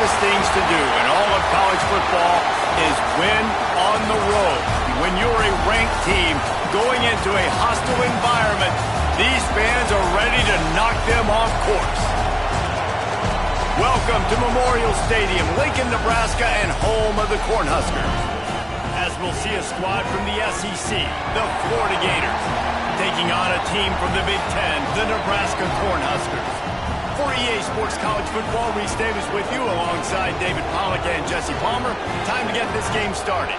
toughest things to do in all of college football is win on the road. When you're a ranked team going into a hostile environment, these fans are ready to knock them off course. Welcome to Memorial Stadium, Lincoln, Nebraska, and home of the Cornhuskers. As we'll see a squad from the SEC, the Florida Gators, taking on a team from the Big Ten, the Nebraska Cornhuskers. For EA Sports College Football, Reese Davis with you alongside David Pollack and Jesse Palmer. Time to get this game started.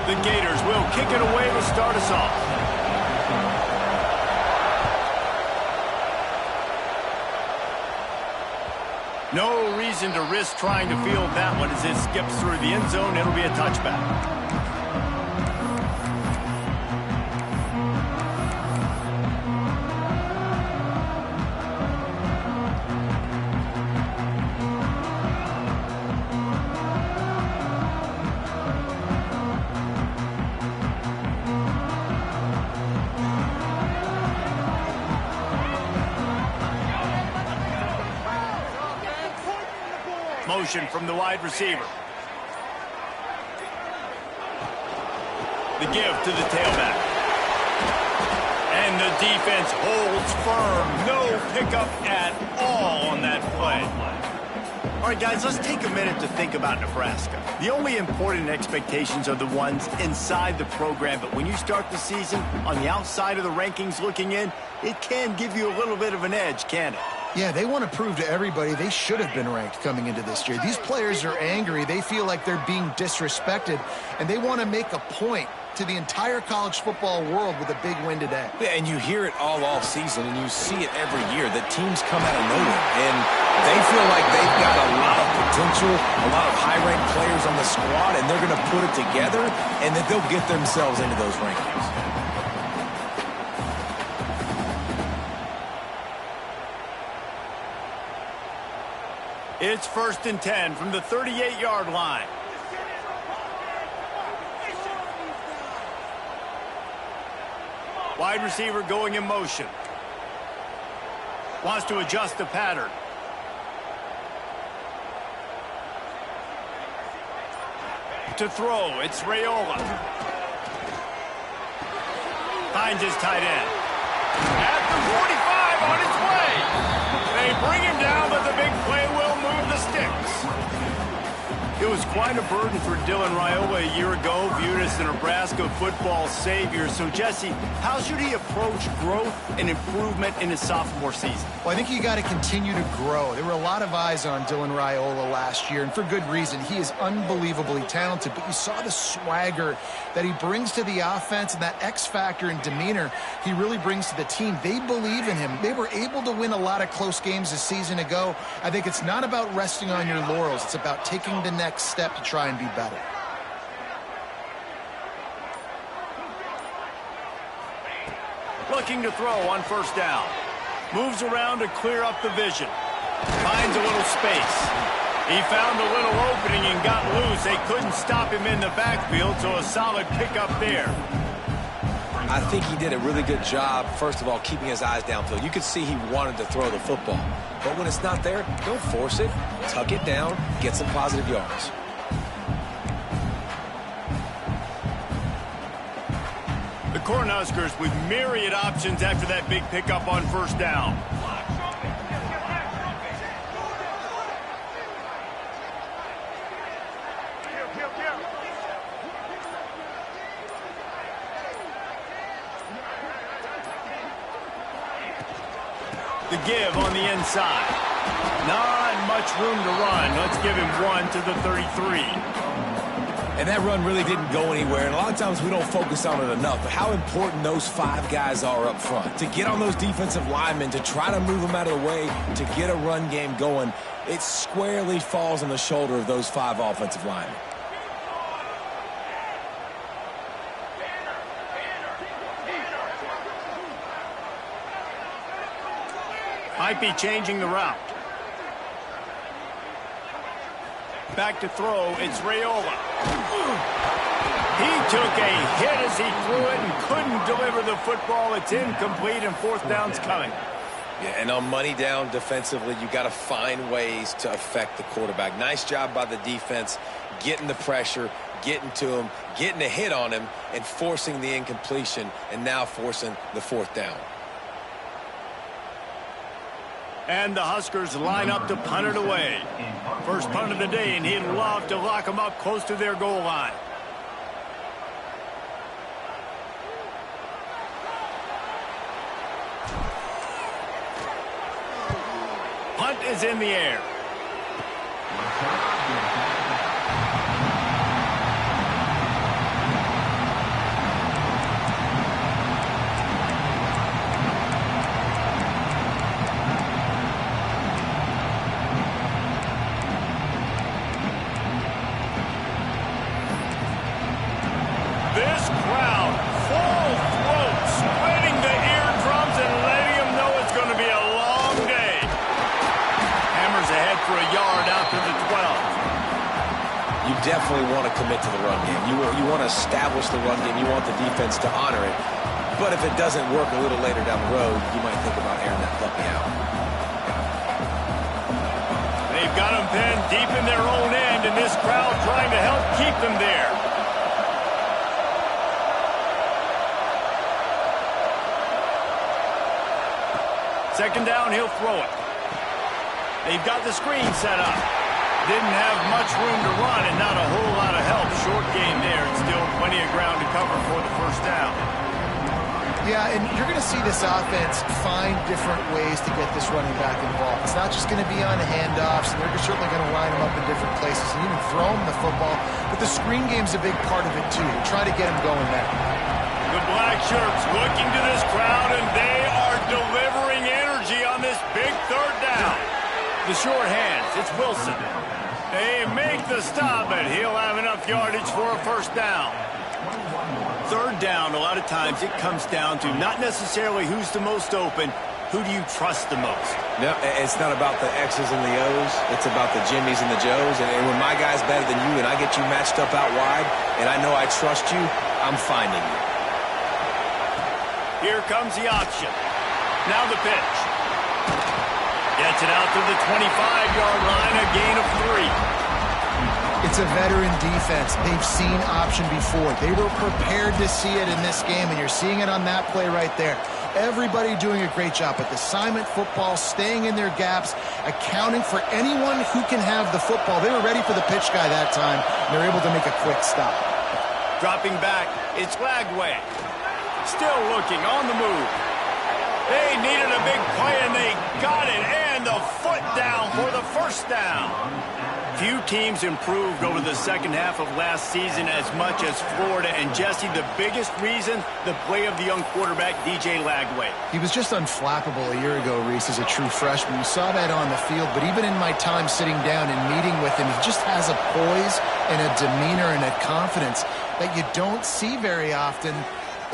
The Gators will kick it away to start us off. No reason to risk trying to field that one as it skips through the end zone. It'll be a touchback. Motion from the wide receiver. The give to the tailback. And the defense holds firm. No pickup at all on that play. All right, guys, let's take a minute to think about Nebraska. The only important expectations are the ones inside the program, but when you start the season on the outside of the rankings looking in, it can give you a little bit of an edge, can it? Yeah, they want to prove to everybody they should have been ranked coming into this year. These players are angry. They feel like they're being disrespected, and they want to make a point to the entire college football world with a big win today. Yeah, and you hear it all off season, and you see it every year that teams come out of nowhere, and they feel like they've got a lot of potential, a lot of high-ranked players on the squad, and they're going to put it together, and that they'll get themselves into those rankings. It's 1st and 10 from the 38-yard line. Wide receiver going in motion. Wants to adjust the pattern. To throw, it's Raiola. Finds his tight end. At the 45 on its way. They bring him down, but the big play will move the sticks. It was quite a burden for Dylan Raiola a year ago, viewed as the Nebraska football savior. So, Jesse, how should he approach growth and improvement in his sophomore season? Well, I think you got to continue to grow. There were a lot of eyes on Dylan Raiola last year, and for good reason. He is unbelievably talented, but you saw the swagger that he brings to the offense and that X factor and demeanor he really brings to the team. They believe in him. They were able to win a lot of close games a season ago. I think it's not about resting on your laurels. It's about taking the next step to try and be better. Looking to throw on 1st down. Moves around to clear up the vision. Finds a little space. He found a little opening and got loose. They couldn't stop him in the backfield, so a solid pickup there. I think he did a really good job, first of all, keeping his eyes downfield. You could see he wanted to throw the football. But when it's not there, don't force it. Tuck it down, get some positive yards. The Cornhuskers with myriad options after that big pickup on 1st down. The give on the inside. Not much room to run. Let's give him one to the 33. And that run really didn't go anywhere, and a lot of times we don't focus on it enough, but how important those 5 guys are up front. To get on those defensive linemen, to try to move them out of the way, to get a run game going, it squarely falls on the shoulder of those 5 offensive linemen. Might be changing the route. Back to throw, it's Raiola. He took a hit as he threw it and couldn't deliver the football. It's incomplete and fourth down's coming. Yeah, and on money down defensively, you got to find ways to affect the quarterback. Nice job by the defense, getting the pressure, getting to him, getting a hit on him, and forcing the incompletion, and now forcing the fourth down. And the Huskers line up to punt it away. First punt of the day, and he'd love to lock them up close to their goal line. Punt is in the air. This crowd, full throat, splitting the eardrums and letting them know it's going to be a long day. Hammers ahead for a yard out to the 12. You definitely want to commit to the run game. You want to establish the run game. You want the defense to honor it. But if it doesn't work a little later down the road, you might think about airing that puppy out. They've got them pinned deep in their own end, and this crowd trying to help keep them there. Second down, he'll throw it. They've got the screen set up. Didn't have much room to run and not a whole lot of help. Short game there and still plenty of ground to cover for the first down. Yeah, and you're going to see this offense find different ways to get this running back involved. It's not just going to be on handoffs, and they're certainly going to line them up in different places and even throw them the football. But the screen game's a big part of it, too. Try to get them going there. The black shirts looking to this crowd, and they are delivering energy on this big third down. The short hands, it's Wilson. They make the stop, and he'll have enough yardage for a first down. Third down, a lot of times it comes down to not necessarily who's the most open, who do you trust the most? No, it's not about the X's and the O's. It's about the Jimmies and the Joes. And when my guy's better than you and I get you matched up out wide and I know I trust you, I'm finding you. Here comes the option. Now the pitch. Gets it out to the 25-yard line, a gain of 3. It's a veteran defense. They've seen option before. They were prepared to see it in this game, and you're seeing it on that play right there. Everybody doing a great job with assignment football, staying in their gaps, accounting for anyone who can have the football. They were ready for the pitch guy that time, and they're able to make a quick stop. Dropping back, it's Lagway. Still looking, on the move. They needed a big play, and they got it, and the foot down for the first down. Few teams improved over the second half of last season as much as Florida. And, Jesse, the biggest reason, the play of the young quarterback, DJ Lagway. He was just unflappable a year ago, Reese, as a true freshman. We saw that on the field, but even in my time sitting down and meeting with him, he just has a poise and a demeanor and a confidence that you don't see very often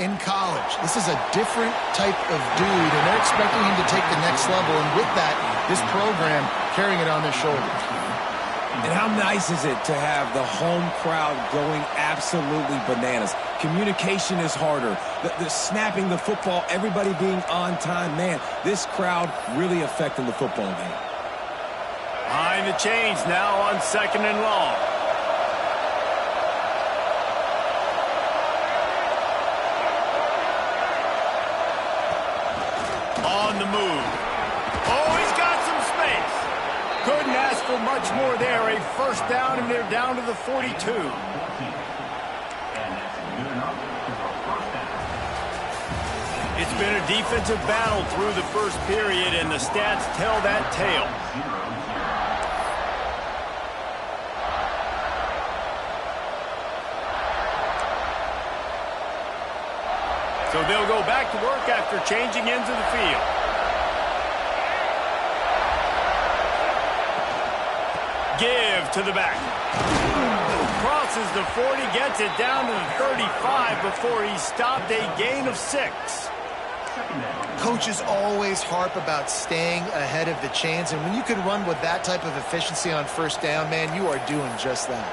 in college. This is a different type of dude, and they're expecting him to take the next level. And with that, this program carrying it on their shoulders. And how nice is it to have the home crowd going absolutely bananas? Communication is harder. The snapping the football, everybody being on time. Man, this crowd really affecting the football game. Behind the chains now on second and long. On the move. Oh, he's got some space. Couldn't ask for much more there. A first down, and they're down to the 42. It's been a defensive battle through the first period, and the stats tell that tale. So they'll go back to work after changing into the field. Give to the back. Crosses the 40, gets it down to the 35 before he stopped, a gain of 6. Coaches always harp about staying ahead of the chains, and when you can run with that type of efficiency on first down, man, you are doing just that.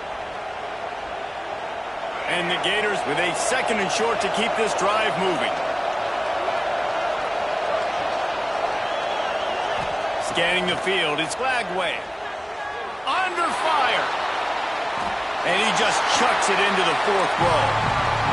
And the Gators with a 2nd and short to keep this drive moving. Scanning the field, it's Flagway. Under fire. And he just chucks it into the 4th row.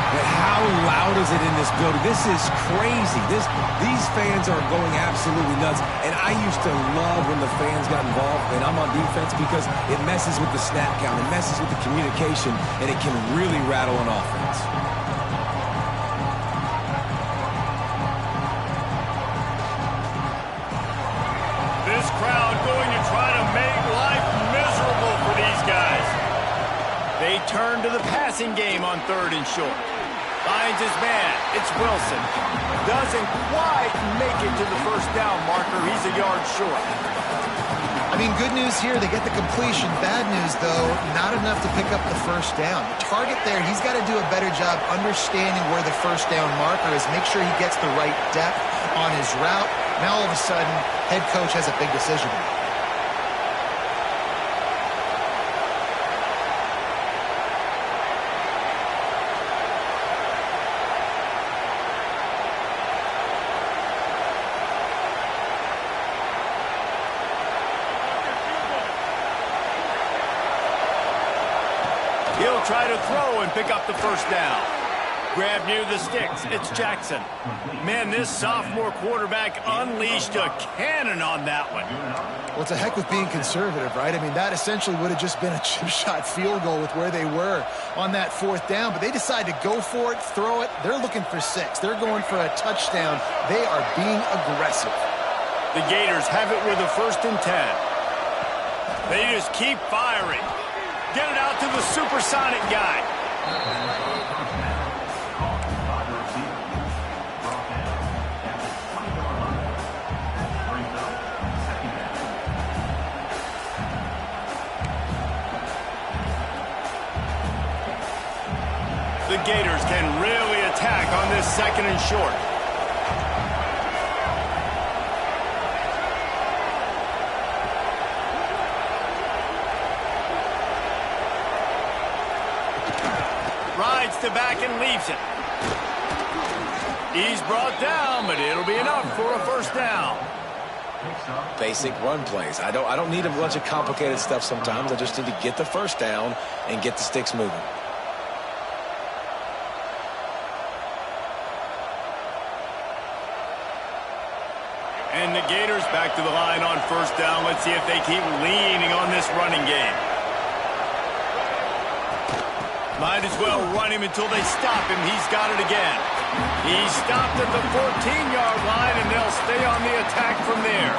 But how loud is it in this building? This is crazy. These fans are going absolutely nuts. And I used to love when the fans got involved and I'm on defense because it messes with the snap count, it messes with the communication, and it can really rattle an offense. This crowd going to try to make life miserable for these guys. They turn to the passing game on 3rd and short. Finds his man. It's Wilson. Doesn't quite make it to the first down marker. He's a yard short. I mean, good news here, they get the completion. Bad news, though, not enough to pick up the first down. The target there, he's got to do a better job understanding where the first down marker is, make sure he gets the right depth on his route. Now, all of a sudden, head coach has a big decision to make. He'll try to throw and pick up the first down. Grab near the sticks. It's Jackson. Man, this sophomore quarterback unleashed a cannon on that one. Well, it's a heck with being conservative, right? I mean, that essentially would have just been a chip shot field goal with where they were on that 4th down. But they decide to go for it, throw it. They're looking for 6. They're going for a touchdown. They are being aggressive. The Gators have it with a 1st and 10. They just keep firing. Get it out to the supersonic guy. The Gators can really attack on this 2nd and short. Rides to back and leaves it. He's brought down, but it'll be enough for a first down. Basic run plays. I don't need a bunch of complicated stuff sometimes. I just need to get the first down and get the sticks moving. And the Gators back to the line on first down. Let's see if they keep leaning on this running game. Might as well run him until they stop him. He's got it again. He's stopped at the 14-yard line, and they'll stay on the attack from there.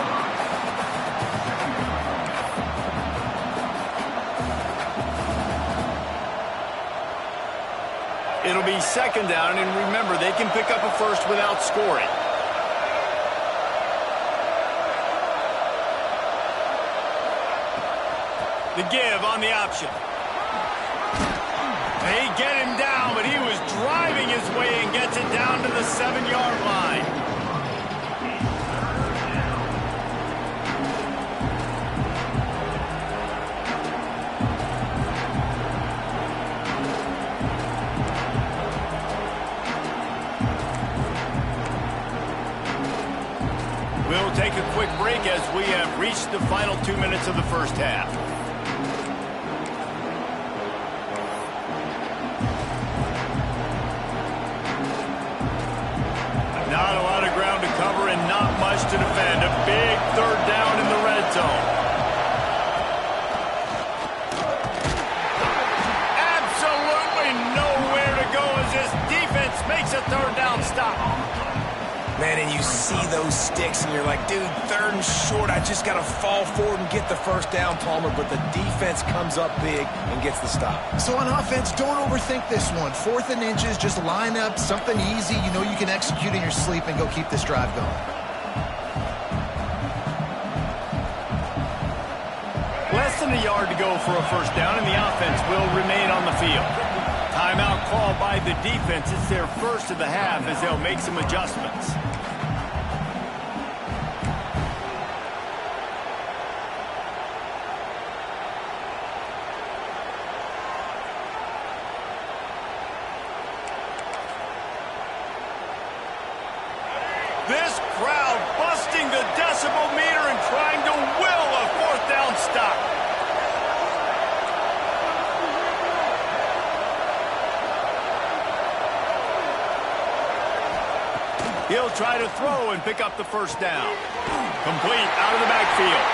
It'll be 2nd down, and remember, they can pick up a first without scoring. The give on the option. They get him down, but he was driving his way and gets it down to the 7-yard line. We'll take a quick break as we have reached the final 2 minutes of the first half. Not a lot of ground to cover and not much to defend. A big 3rd down in the red zone. Absolutely nowhere to go as this defense makes a 3rd down stop. Man, and you see those sticks, and you're like, dude, 3rd and short. I just got to fall forward and get the first down, Palmer. But the defense comes up big and gets the stop. So on offense, don't overthink this one. 4th and inches, just line up something easy you know you can execute in your sleep and go keep this drive going. Less than a yard to go for a first down, and the offense will remain on the field. Timeout called by the defense. It's their first of the half as they'll make some adjustments. the decibel meter and trying to will a fourth down stop. He'll try to throw and pick up the first down. Complete out of the backfield.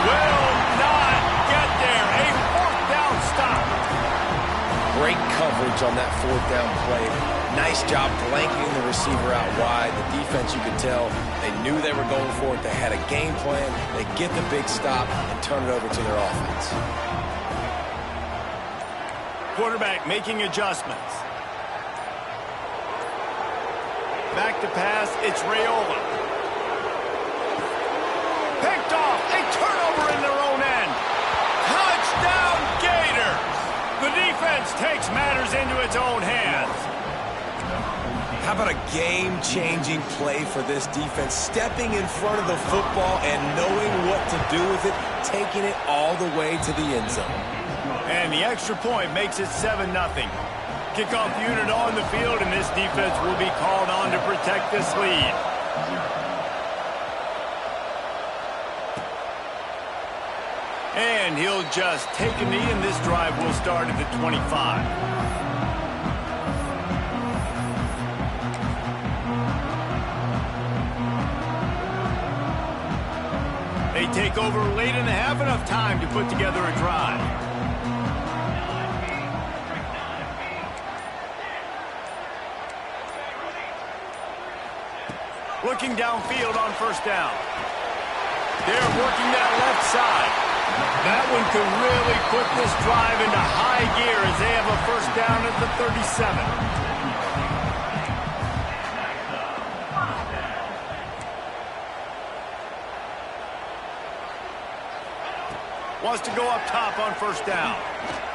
Will not get there. A fourth down stop. Great coverage on that fourth down play. Nice job blanketing the receiver out wide. The defense, you could tell, they knew they were going for it. They had a game plan. They get the big stop and turn it over to their offense. Quarterback making adjustments. Back to pass, it's Raiola. Picked off, a turnover in their own end. Touchdown Gators! The defense takes matters into its own hands. How about a game-changing play for this defense? Stepping in front of the football and knowing what to do with it, taking it all the way to the end zone. And the extra point makes it 7-0. Kickoff unit on the field, and this defense will be called on to protect this lead. And he'll just take a knee, and this drive will start at the 25. They take over late and have enough time to put together a drive. Looking downfield on first down. They're working that left side. That one could really put this drive into high gear as they have a first down at the 37. Wants to go up top on first down.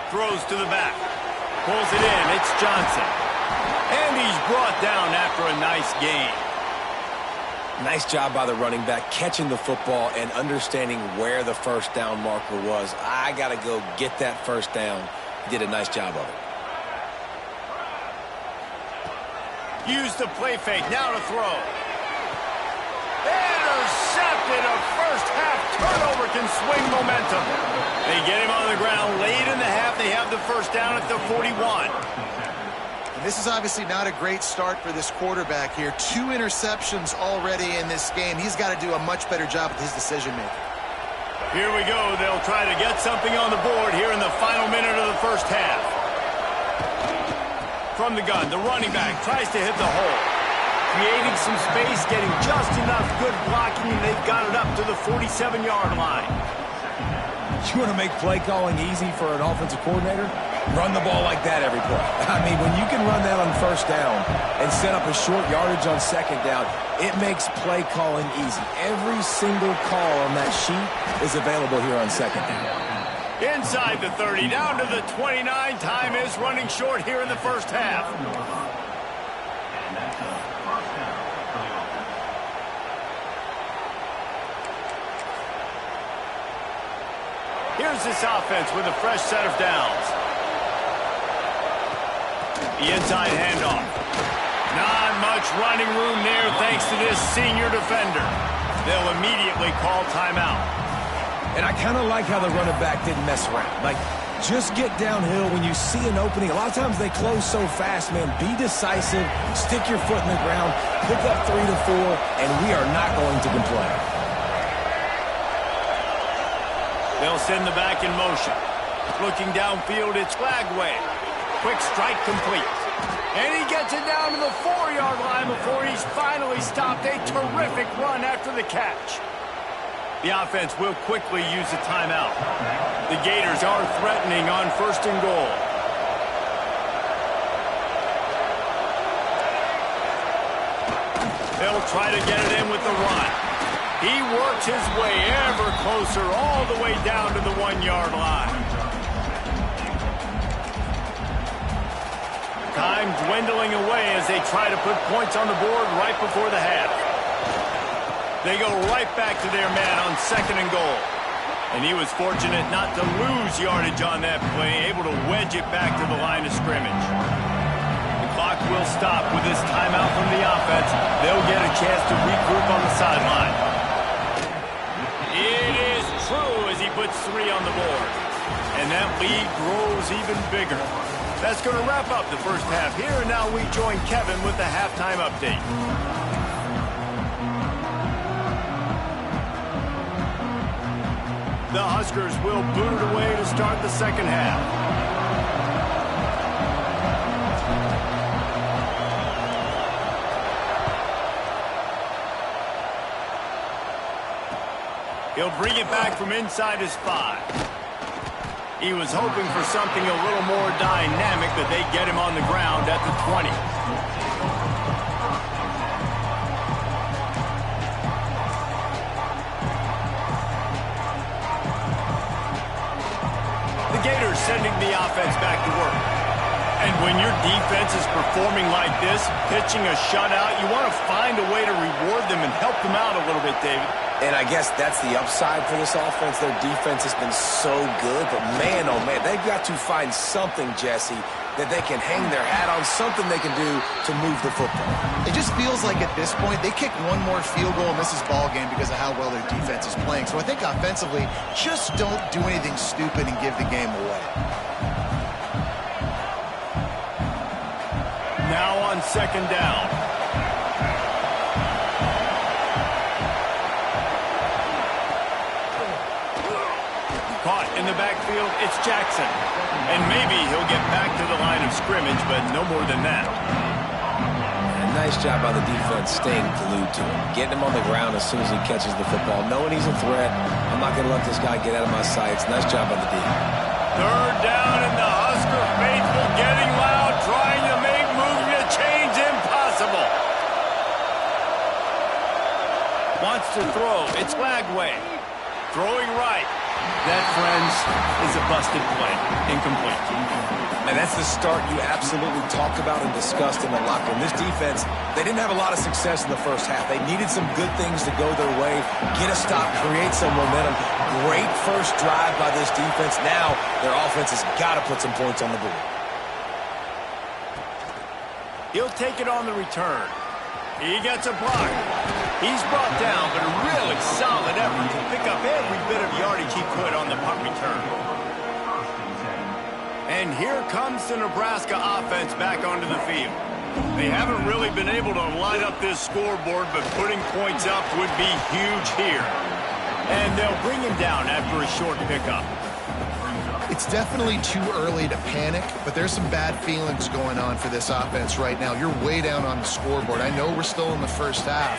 Throws to the back. Pulls it in. It's Johnson. And he's brought down after a nice gain. Nice job by the running back, catching the football and understanding where the first down marker was. I got to go get that first down. He did a nice job of it. Use the play fake. Now to throw. Intercepted. A first half turnover can swing momentum. They get him on the ground late in the half. They have the first down at the 41. This is obviously not a great start for this quarterback here. 2 interceptions already in this game. He's got to do a much better job with his decision-making. Here we go. They'll try to get something on the board here in the final minute of the first half. From the gun, the running back tries to hit the hole. Creating some space, getting just enough good blocking, and they've got it up to the 47-yard line. You want to make play calling easy for an offensive coordinator? Run the ball like that every play. I mean, when you can run that on first down and set up a short yardage on second down, it makes play calling easy. Every single call on that sheet is available here on second down. Inside the 30, down to the 29. Time is running short here in the first half. Here's this offense with a fresh set of downs. The inside handoff. Not much running room there thanks to this senior defender. They'll immediately call timeout. And I kind of like how the running back didn't mess around. Like, just get downhill when you see an opening. A lot of times they close so fast, man. Be decisive, stick your foot in the ground, pick up 3 to 4, and we are not going to complain. They'll send the back in motion. Looking downfield, it's Flagway. Quick strike complete. And he gets it down to the 4-yard line before he's finally stopped. A terrific run after the catch. The offense will quickly use a timeout. The Gators are threatening on first and goal. They'll try to get it in with the run. He works his way ever closer all the way down to the 1-yard line. Time dwindling away as they try to put points on the board right before the half. They go right back to their man on second and goal. And he was fortunate not to lose yardage on that play, able to wedge it back to the line of scrimmage. The clock will stop with this timeout from the offense. They'll get a chance to regroup on the sideline. puts 3 on the board. And that lead grows even bigger. That's going to wrap up the first half here, and now we join Kevin with the halftime update. The Huskers will boot it away to start the second half. He'll bring it back from inside his 5. He was hoping for something a little more dynamic, but they get him on the ground at the 20. The Gators sending the offense back to work. And when your defense is performing like this, pitching a shutout, you want to find a way to reward them and help them out a little bit, David. And I guess that's the upside for this offense. Their defense has been so good, but man, oh man, they've got to find something, Jesse, that they can hang their hat on, something they can do to move the football. It just feels like at this point, they kick one more field goal and this is ball game because of how well their defense is playing. So I think offensively, just don't do anything stupid and give the game away. Now on second down. Caught in the backfield, it's Jackson. And maybe he'll get back to the line of scrimmage, but no more than that. And nice job by the defense staying glued to him. Getting him on the ground as soon as he catches the football. Knowing he's a threat, I'm not going to let this guy get out of my sights. Nice job by the defense. Third down, and the Husker faithful getting loud, trying to make moving a change impossible. Wants to throw. It's Lagway. Throwing right. That, friends, is a busted play. Incomplete. And that's the start you absolutely talked about and discussed in the locker room. This defense, they didn't have a lot of success in the first half. They needed some good things to go their way, get a stop, create some momentum. Great first drive by this defense. Now their offense has got to put some points on the board. He'll take it on the return. He gets a block. He's brought down, but a really solid effort to pick up every bit of yardage he could on the punt return. And here comes the Nebraska offense back onto the field. They haven't really been able to light up this scoreboard, but putting points up would be huge here. And they'll bring him down after a short pickup. It's definitely too early to panic, but there's some bad feelings going on for this offense right now. You're way down on the scoreboard. I know we're still in the first half,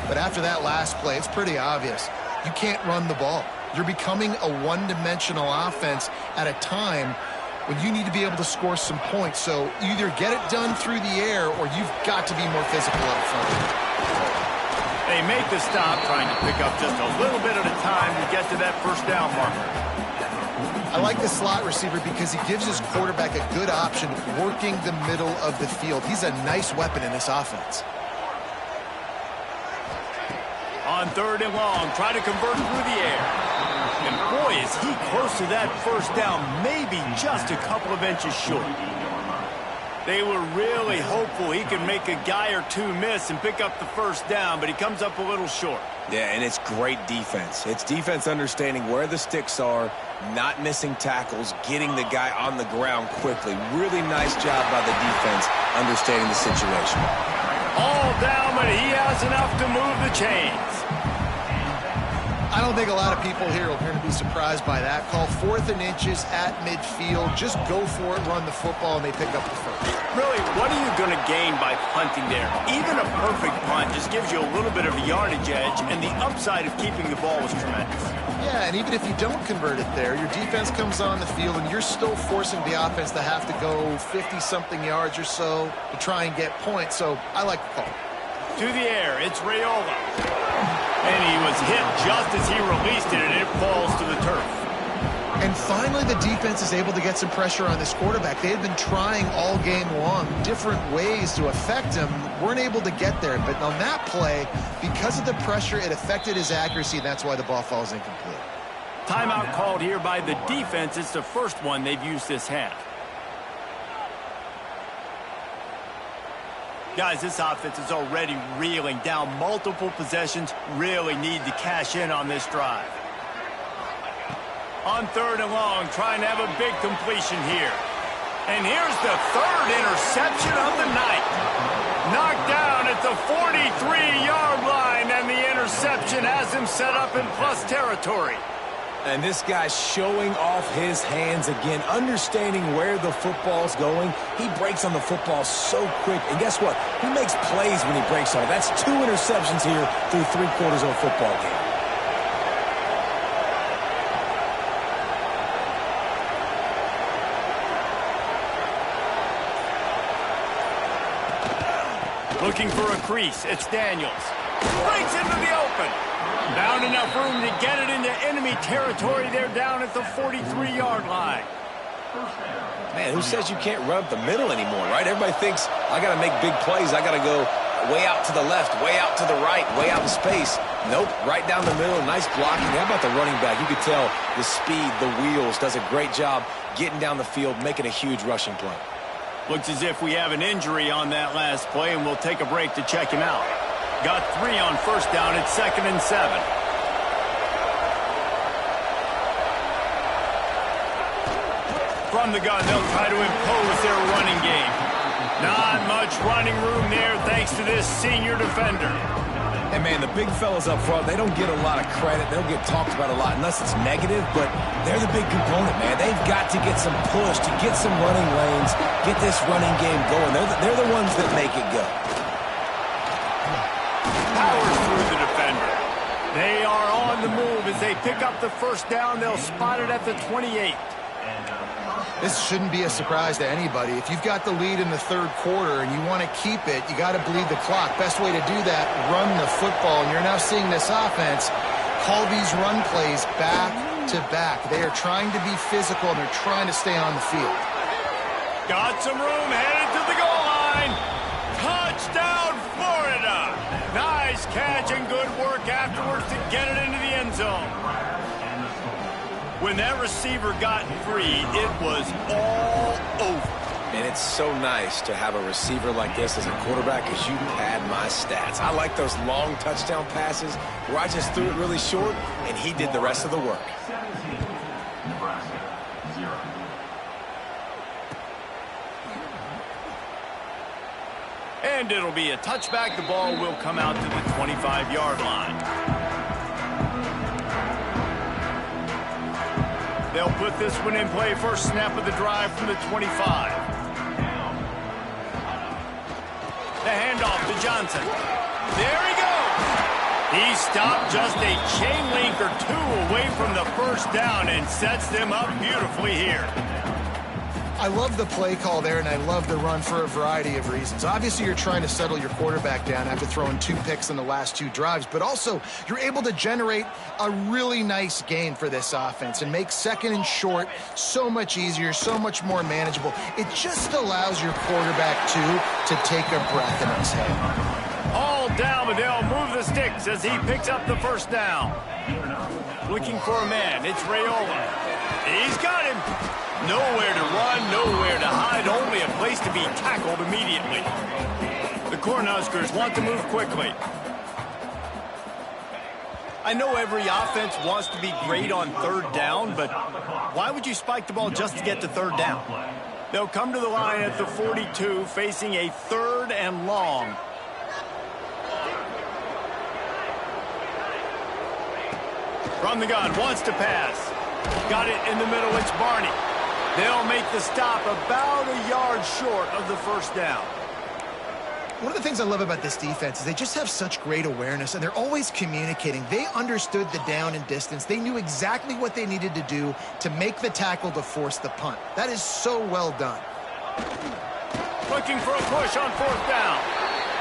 but after that last play, it's pretty obvious. You can't run the ball. You're becoming a one-dimensional offense at a time when you need to be able to score some points. So either get it done through the air or you've got to be more physical up front. They make the stop, trying to pick up just a little bit at a time to get to that first down marker. I like the slot receiver because he gives his quarterback a good option working the middle of the field. He's a nice weapon in this offense. On third and long, try to convert through the air. And boy, is he close to that first down, maybe just a couple of inches short. They were really hopeful he could make a guy or two miss and pick up the first down, but he comes up a little short. Yeah, and it's great defense. It's defense understanding where the sticks are, not missing tackles, getting the guy on the ground quickly. Really nice job by the defense understanding the situation. All down, but he has enough to move the chains. I don't think a lot of people here are going to be surprised by that call. 4th and inches at midfield. Just go for it, run the football, and they pick up the first. Really, what are you going to gain by punting there? Even a perfect punt just gives you a little bit of a yardage edge, and the upside of keeping the ball is tremendous. Yeah, and even if you don't convert it there, your defense comes on the field, and you're still forcing the offense to have to go 50-something yards or so to try and get points. So I like the call. To the air, it's Raiola. And he was hit just as he released it, and it falls to the turf. And finally, the defense is able to get some pressure on this quarterback. They had been trying all game long different ways to affect him, weren't able to get there. But on that play, because of the pressure, it affected his accuracy, and that's why the ball falls incomplete. Timeout called here by the defense. It's the first one they've used this half. Guys, this offense is already reeling down multiple possessions. Really need to cash in on this drive. On 3rd and long, trying to have a big completion here. And here's the 3rd interception of the night. Knocked down at the 43-yard line, and the interception has him set up in plus territory. And this guy's showing off his hands again, understanding where the football's going. He breaks on the football so quick. And guess what? He makes plays when he breaks on it. That's 2 interceptions here through 3/4 of a football game. Looking for a crease. It's Daniels. Breaks into the open. Found enough room to get it into enemy territory. They're down at the 43-yard line. Man, who says you can't run up the middle anymore, right? Everybody thinks, I got to make big plays. I got to go way out to the left, way out to the right, way out in space. Nope, right down the middle. Nice blocking. How about the running back? You could tell the speed, the wheels, does a great job getting down the field, making a huge rushing play. Looks as if we have an injury on that last play, and we'll take a break to check him out. Got 3 on 1st down at 2nd and 7. From the gun, they'll try to impose their running game. Not much running room there thanks to this senior defender. And, man, the big fellas up front, they don't get a lot of credit. They don't get talked about a lot unless it's negative, but they're the big component, man. They've got to get some push, to get some running lanes, get this running game going. They're the ones that make it go. Powers through the defender. They are on the move as they pick up the 1st down. They'll spot it at the 28. This shouldn't be a surprise to anybody. If you've got the lead in the 3rd quarter and you want to keep it, you got to bleed the clock. Best way to do that, run the football. And you're now seeing this offense call these run plays back to back. They are trying to be physical, and they're trying to stay on the field. Got some room, headed to the goal line. Touchdown, Florida. Nice catch and good work afterwards to get it into the end zone. When that receiver got free, it was all over. And it's so nice to have a receiver like this as a quarterback, because you had my stats. I like those long touchdown passes where I just threw it really short, and he did the rest of the work. And it'll be a touchback. The ball will come out to the 25-yard line. They'll put this one in play. First snap of the drive from the 25. The handoff to Johnson. There he goes. He stopped just a chain link or 2 away from the 1st down and sets them up beautifully here. I love the play call there, and I love the run for a variety of reasons. Obviously, you're trying to settle your quarterback down after throwing 2 picks in the last 2 drives, but also you're able to generate a really nice gain for this offense and make 2nd and short so much easier, so much more manageable. It just allows your quarterback, too, to take a breath and exhale. All down, but they'll move the sticks as he picks up the 1st down. Looking for a man. It's Raiola. He's got him. Nowhere to run, nowhere to hide, only a place to be tackled immediately. The Cornhuskers want to move quickly. I know every offense wants to be great on 3rd down, but why would you spike the ball just to get to 3rd down? They'll come to the line at the 42, facing a 3rd and long. From the gun, wants to pass. Got it in the middle, it's Barney. They'll make the stop about a yard short of the 1st down. One of the things I love about this defense is they just have such great awareness, and they're always communicating. They understood the down and distance. They knew exactly what they needed to do to make the tackle to force the punt. That is so well done. Looking for a push on 4th down.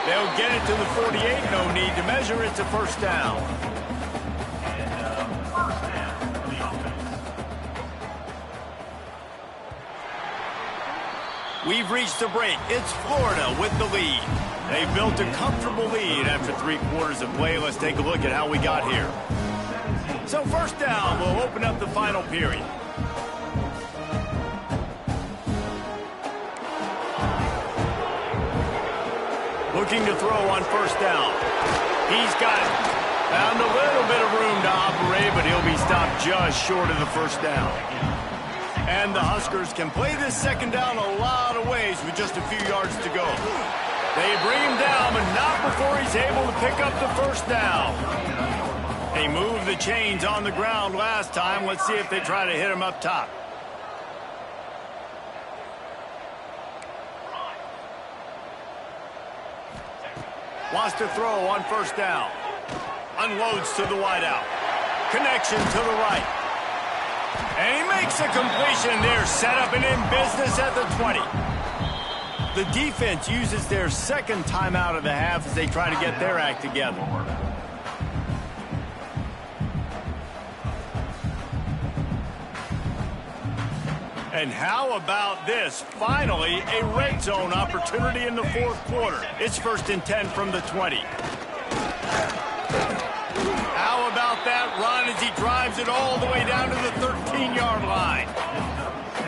They'll get it to the 48. No need to measure. It's a 1st down. We've reached the break. It's Florida with the lead. They built a comfortable lead after 3 quarters of play. Let's take a look at how we got here. So 1st down will open up the final period. Looking to throw on 1st down. He's got it. Found a little bit of room to operate. play, but he'll be stopped just short of the first down. And the Huskers can play this second down a lot of ways with just a few yards to go. They bring him down, but not before he's able to pick up the first down. They moved the chains on the ground last time. Let's see if they try to hit him up top. Wants to throw on first down. Unloads to the wideout. Connection to the right. And he makes a completion there. Set up and in business at the 20. The defense uses their second timeout of the half as they try to get their act together. And how about this? Finally, a red zone opportunity in the fourth quarter. It's 1st and 10 from the 20. How about that run as he drives it all the way down to the 13-yard line?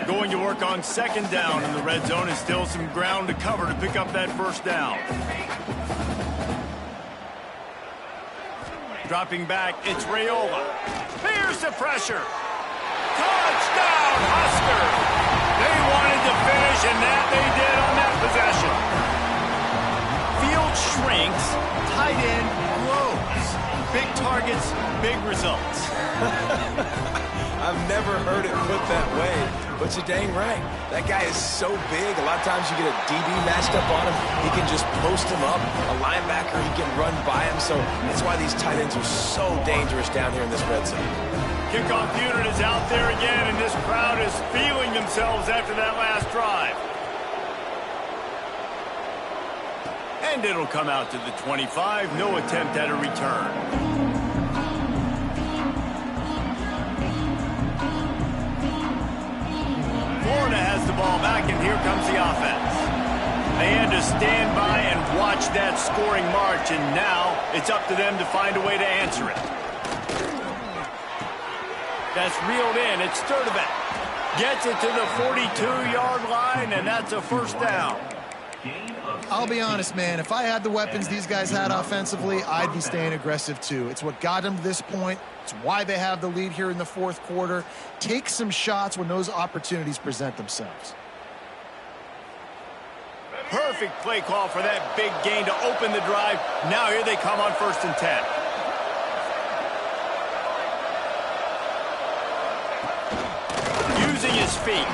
Going to work on second down in the red zone, and still some ground to cover to pick up that first down. Dropping back, it's Raiola. Here's the pressure. Touchdown, Huskers! They wanted to finish, and that they did on that possession. Field shrinks, tight end grows. Big targets, big results. I've never heard it put that way, but you're dang right. That guy is so big. A lot of times you get a DB matched up on him. He can just post him up. A linebacker, he can run by him. So that's why these tight ends are so dangerous down here in this red zone. Kickoff unit is out there again, and this crowd is feeling themselves after that last drive. And it'll come out to the 25. No attempt at a return. Florida has the ball back, and here comes the offense. They had to stand by and watch that scoring march, and now it's up to them to find a way to answer it. That's reeled in. It's Sturdivant. Gets it to the 42-yard line, and that's a first down. I'll be honest, man. If I had the weapons these guys had offensively, I'd be staying aggressive too. It's what got them to this point. It's why they have the lead here in the fourth quarter. Take some shots when those opportunities present themselves. Perfect play call for that big gain to open the drive. Now here they come on 1st and 10. Using his feet.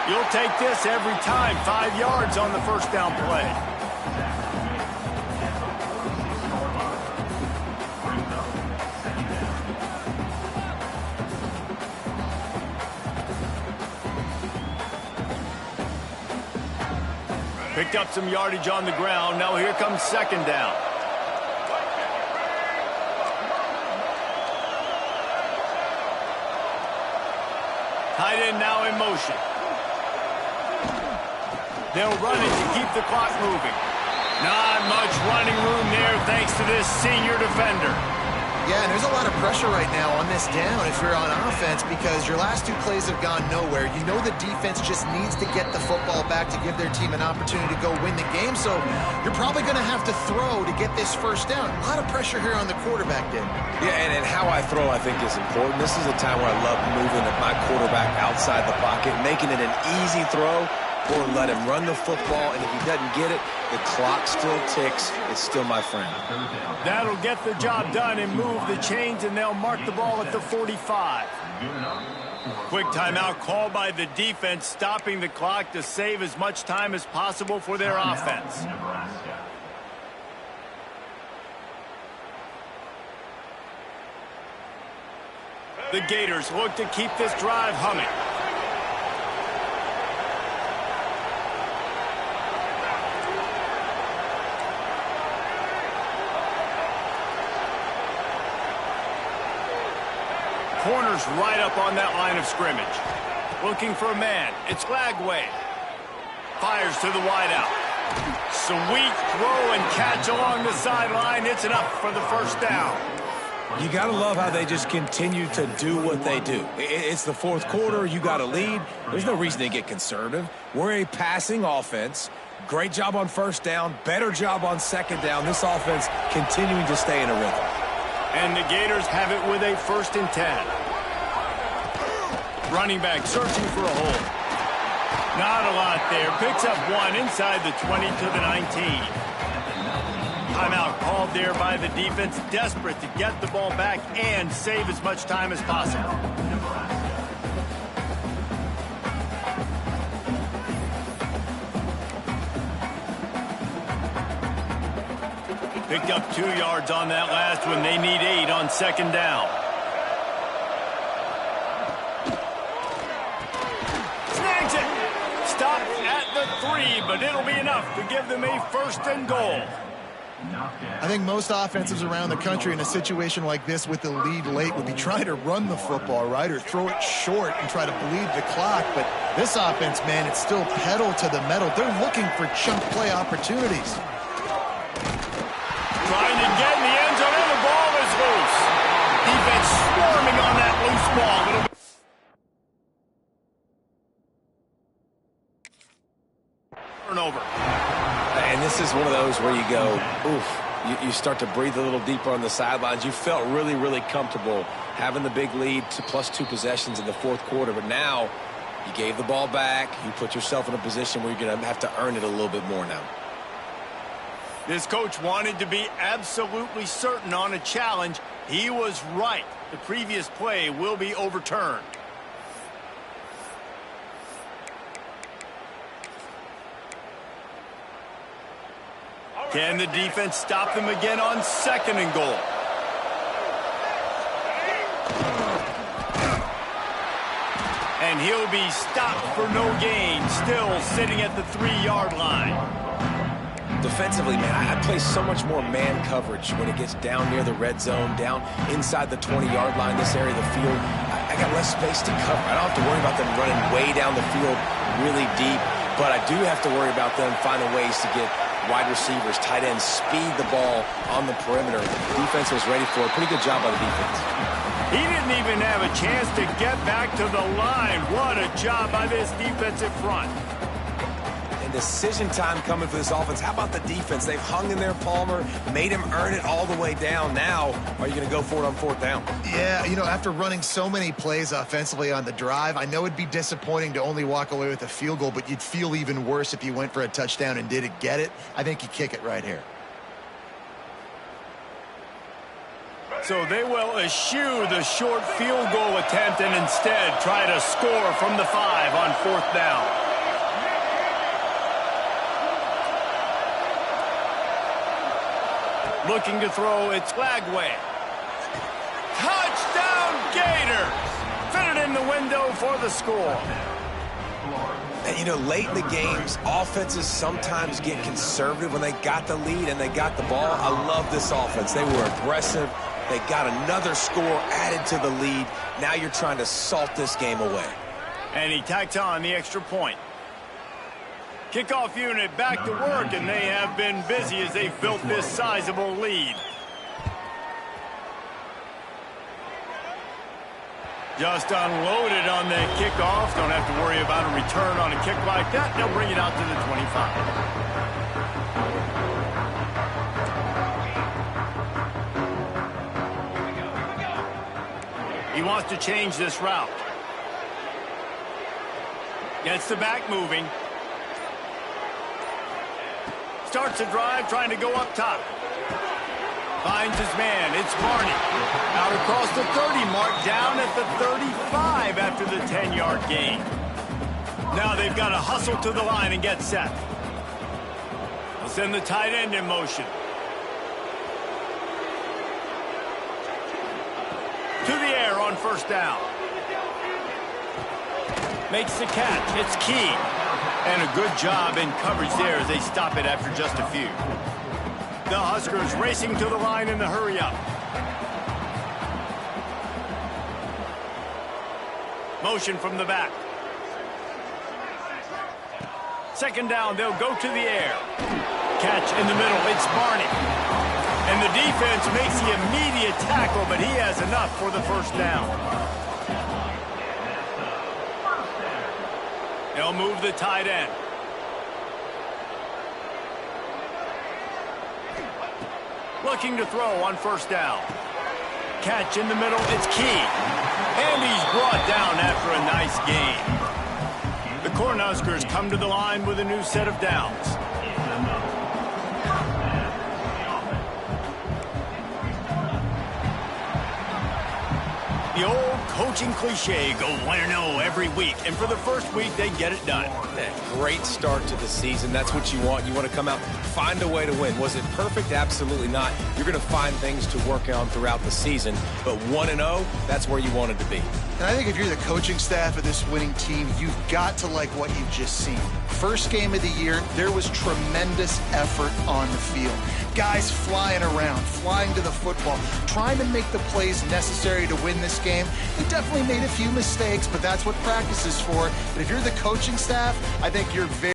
You'll take this every time. 5 yards on the first down play. Picked up some yardage on the ground. Now here comes second down. Tight end now in motion. They'll run it to keep the clock moving. Not much running room there thanks to this senior defender. Yeah, and there's a lot of pressure right now on this down if you're on offense because your last 2 plays have gone nowhere. You know the defense just needs to get the football back to give their team an opportunity to go win the game, so you're probably going to have to throw to get this first down. A lot of pressure here on the quarterback, Dave. Yeah, and how I throw, I think, is important. This is a time where I love moving my quarterback outside the pocket, making it an easy throw, or let him run the football, and if he doesn't get it, the clock still ticks. It's still my friend. That'll get the job done and move the chains, and they'll mark the ball at the 45. Quick timeout called by the defense, stopping the clock to save as much time as possible for their offense. The Gators look to keep this drive humming. Corner's right up on that line of scrimmage. Looking for a man. It's Lagway. Fires to the wideout. Sweet throw and catch along the sideline. It's enough for the first down. You got to love how they just continue to do what they do. It's the fourth quarter. You got a lead. There's no reason to get conservative. We're a passing offense. Great job on first down. Better job on second down. This offense continuing to stay in a rhythm. And the Gators have it with a 1st and 10. Running back searching for a hole. Not a lot there. Picks up 1 inside the 20 to the 19. Timeout called there by the defense, desperate to get the ball back and save as much time as possible. Picked up 2 yards on that last one. They need 8 on 2nd down. Snags it. Stopped at the 3, but it'll be enough to give them a 1st and goal. I think most offenses around the country in a situation like this with the lead late would be trying to run the football, right, or throw it short and try to bleed the clock. But this offense, man, it's still pedal to the metal. They're looking for chunk play opportunities. Trying to get in the end zone, and the ball is loose. Defense swarming on that loose ball. Turnover. And this is one of those where you go, oof, you start to breathe a little deeper on the sidelines. You felt really, really comfortable having the big lead to +2 possessions in the 4th quarter. But now you gave the ball back. You put yourself in a position where you're going to have to earn it a little bit more now. This coach wanted to be absolutely certain on a challenge. He was right. The previous play will be overturned. Can the defense stop them again on 2nd and goal? And he'll be stopped for no gain, still sitting at the 3-yard line. Defensively, man, I play so much more man coverage when it gets down near the red zone, down inside the 20-yard line, this area of the field. I got less space to cover. I don't have to worry about them running way down the field really deep, but I do have to worry about them finding ways to get wide receivers, tight ends, speed the ball on the perimeter. The defense was ready for it. Pretty good job by the defense. He didn't even have a chance to get back to the line. What a job by this defensive front. Decision time coming for this offense. How about the defense? They've hung in there, Palmer, made him earn it all the way down. Now, are you going to go for it on 4th down? Yeah, you know, after running so many plays offensively on the drive, I know it'd be disappointing to only walk away with a field goal, but you'd feel even worse if you went for a touchdown and didn't get it. I think you kick it right here. So they will eschew the short field goal attempt and instead try to score from the 5 on 4th down. Looking to throw, it's Flagway. Touchdown Gators! Fit it in the window for the score. And, you know, late in the games, offenses sometimes get conservative when they got the lead and they got the ball. I love this offense. They were aggressive. They got another score added to the lead. Now you're trying to salt this game away. And he tacked on the extra point. Kickoff unit back to work, and they have been busy as they've built this sizable lead. Just unloaded on the kickoff. Don't have to worry about a return on a kick like that. They'll bring it out to the 25. He wants to change this route. Gets the back moving. Starts a drive trying to go up top. Finds his man. It's Barney. Out across the 30 mark, down at the 35 after the 10-yard gain. Now they've got to hustle to the line and get set. They'll send the tight end in motion. To the air on 1st down. Makes the catch. It's Key. And a good job in coverage there as they stop it after just a few. The Huskers racing to the line in the hurry-up. Motion from the back. 2nd down, they'll go to the air. Catch in the middle, it's Barney. And the defense makes the immediate tackle, but he has enough for the 1st down. They'll move the tight end. Looking to throw on 1st down. catch in the middle. It's key. And he's brought down after a nice gain. The Cornhuskers come to the line with a new set of downs. The old coaching cliche, go 1-0 every week. And for the first week, they get it done. Great start to the season. That's what you want. You want to come out, find a way to win. Was it perfect? Absolutely not. You're going to find things to work on throughout the season. But 1-0, that's where you wanted to be. And I think if you're the coaching staff of this winning team, you've got to like what you've just seen. First game of the year, there was tremendous effort on the field. Guys flying around, flying to the football, trying to make the plays necessary to win this game. They definitely made a few mistakes, but that's what practice is for. But if you're the coaching staff, I think you're very